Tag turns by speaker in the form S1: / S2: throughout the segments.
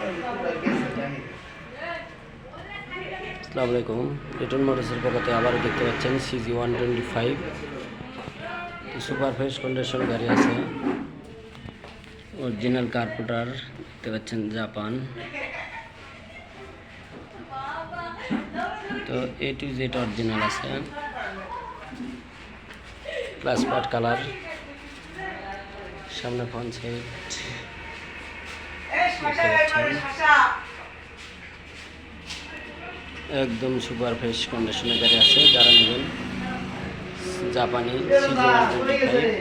S1: আসসালামু আলাইকুম। রিটন মোটরসের পক্ষে আবারও দেখতে পাচ্ছেন CG125 সুপার ফ্রেশ কন্ডিশন গাড়ি আছে। অরিজিনাল কার্পেটার দেখতে পাচ্ছেন, জাপান। তো A to Z অরিজিনাল আছে। ক্লাস পার্ট কালার, সামনে ফ্রন্ট সাইড একদম সুপার ফ্রেশ কন্ডিশনের গাড়ি আছে। যারা নেবেন জাপানি CG125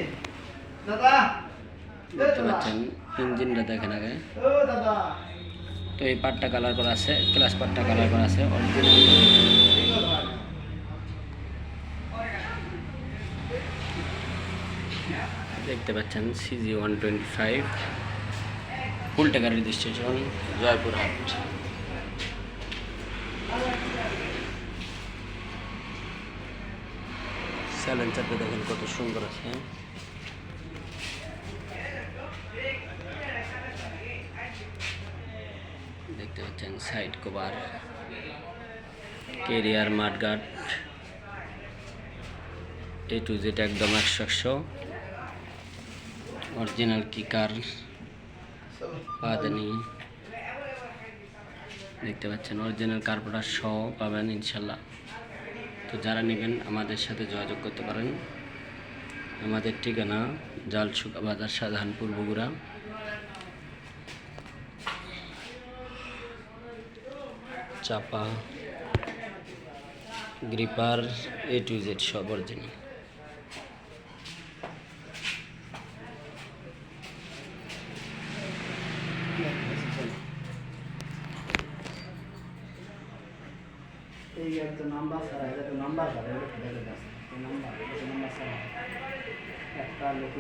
S1: দেখতে পাচ্ছেন, ইঞ্জিনটা দেখেন আগে। তো এই পার্টটা কালার করা আছে, ক্লাস পার্টটা কালার করা আছে অরিজিনাল। দেখতে পাচ্ছেন CG125 ফুল টাকার রেজিস্ট্রেশন, জয়পুরহাট। সাইলেন্সারটা দেখেন কত সুন্দর আছে। দেখতে পাচ্ছেন side cover, career, mudguard, A to Z একদম 100 অরিজিনাল কিকার, পাদানি। দেখতে পাচ্ছেন অরিজিনাল কার্পেটার সহ পাবেন ইনশাল্লাহ। তো যারা নেবেন আমাদের সাথে যোগাযোগ করতে পারেন। আমাদের ঠিকানা জালসুকা বাজার, শাহজাহানপুর, বগুড়া। চাপা, গ্রিপার, A to Z সব অরিজিনাল।
S2: এই একটা নাম্বার ছাড়া, এটা তো নাম্বার ছাড়া, এটা নাম্বার ছাড়া একটা লোক